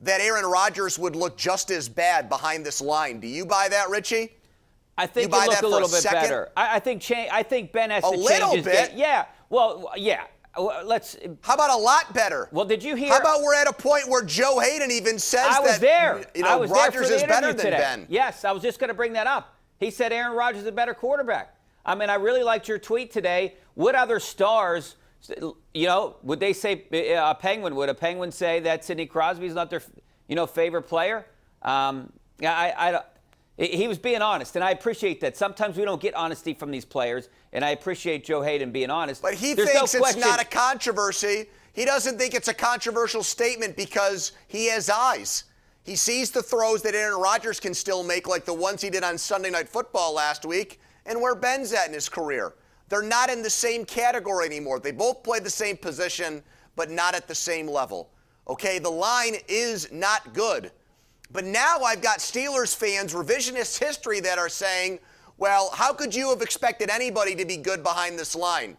that Aaron Rodgers would look just as bad behind this line. Do you buy that, Richie? I think it look a little bit better. I think Ben has to change his game. A little bit? Yeah. Well, yeah. Let's. How about a lot better? Well, did you hear? How about we're at a point where Joe Hayden even says I was that there. Rodgers is better than today. Ben? Yes, I was just going to bring that up. He said Aaron Rodgers is a better quarterback. I mean, I really liked your tweet today. What other stars, would they say a Penguin? Would a Penguin say that Sidney Crosby's not their, favorite player? He was being honest, and I appreciate that. Sometimes we don't get honesty from these players, and I appreciate Joe Hayden being honest. But he thinks it's not a controversy. He doesn't think it's a controversial statement because he has eyes. He sees the throws that Aaron Rodgers can still make, like the ones he did on Sunday Night Football last week, and where Ben's at in his career. They're not in the same category anymore. They both play the same position, but not at the same level. Okay, the line is not good. But now I've got Steelers fans, revisionist history, that are saying, well, how could you have expected anybody to be good behind this line?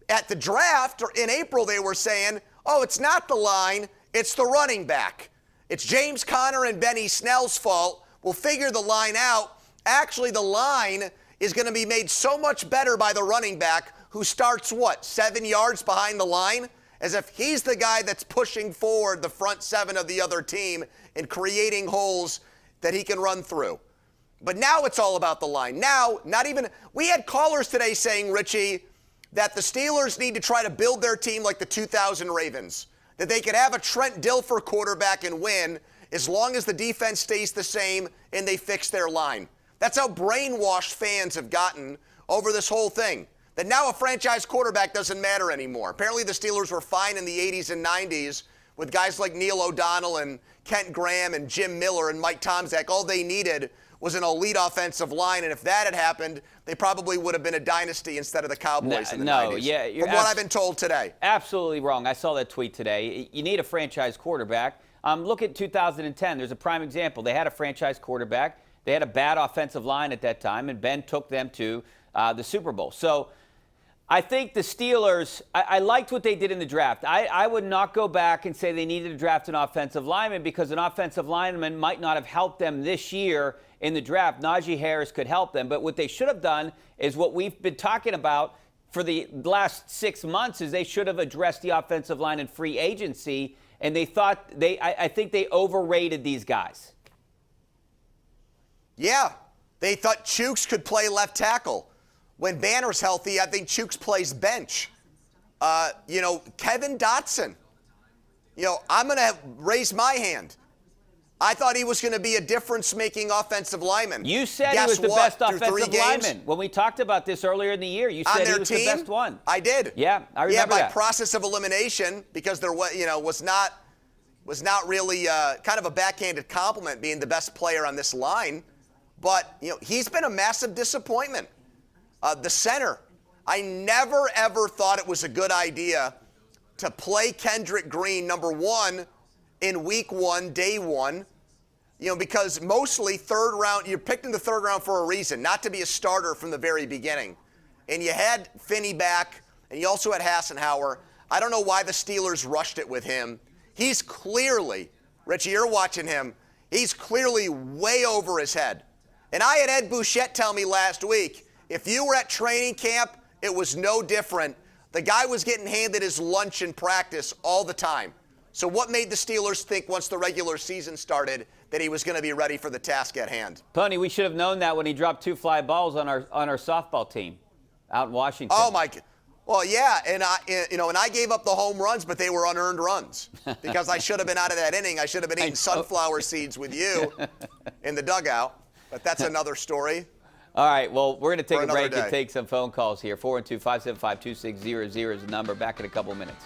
At the draft, or in April, they were saying, oh, it's not the line, it's the running back. It's James Conner and Benny Snell's fault. We'll figure the line out. Actually, the line is going to be made so much better by the running back who starts, 7 yards behind the line? As if he's the guy that's pushing forward the front seven of the other team and creating holes that he can run through. But now it's all about the line. Now, we had callers today saying, Richie, that the Steelers need to try to build their team like the 2000 Ravens, that they could have a Trent Dilfer quarterback and win as long as the defense stays the same and they fix their line. That's how brainwashed fans have gotten over this whole thing. That now a franchise quarterback doesn't matter anymore. Apparently the Steelers were fine in the 80s and 90s with guys like Neil O'Donnell and Kent Graham and Jim Miller and Mike Tomczak. All they needed was an elite offensive line, and if that had happened, they probably would have been a dynasty instead of the Cowboys in the 90s. Yeah, from what I've been told today. Absolutely wrong. I saw that tweet today. You need a franchise quarterback. Look at 2010. There's a prime example. They had a franchise quarterback. They had a bad offensive line at that time, and Ben took them to the Super Bowl. So I think the Steelers, I liked what they did in the draft. I would not go back and say they needed to draft an offensive lineman because an offensive lineman might not have helped them this year in the draft. Najee Harris could help them. But what they should have done is what we've been talking about for the last 6 months is they should have addressed the offensive line in free agency. And they thought I think they overrated these guys. Yeah, they thought Chooks could play left tackle. When Banner's healthy, I think Chooks plays bench. Kevin Dotson. I'm going to raise my hand. I thought he was going to be a difference-making offensive lineman. You said he was the best offensive lineman. When we talked about this earlier in the year, you said he was the best one. I did. Yeah, I remember that. By process of elimination, because there was not really kind of a backhanded compliment being the best player on this line. But, he's been a massive disappointment. The center, I never, ever thought it was a good idea to play Kendrick Green, number one, in week one, day one, because mostly third round, you're picked in the third round for a reason, not to be a starter from the very beginning. And you had Finney back, and you also had Hassenauer. I don't know why the Steelers rushed it with him. He's clearly, Richie, you're watching him, he's clearly way over his head. And I had Ed Bouchette tell me last week, if you were at training camp, it was no different. The guy was getting handed his lunch in practice all the time. So what made the Steelers think once the regular season started that he was going to be ready for the task at hand? Pony, we should have known that when he dropped 2 fly balls on our softball team out in Washington. Oh my God. Well, yeah, and I gave up the home runs, but they were unearned runs because I should have been out of that inning. I should have been eating sunflower seeds with you in the dugout. But that's another story. All right, well, we're going to take a break and take some phone calls here. 412-575-2600 is the number. Back in a couple minutes.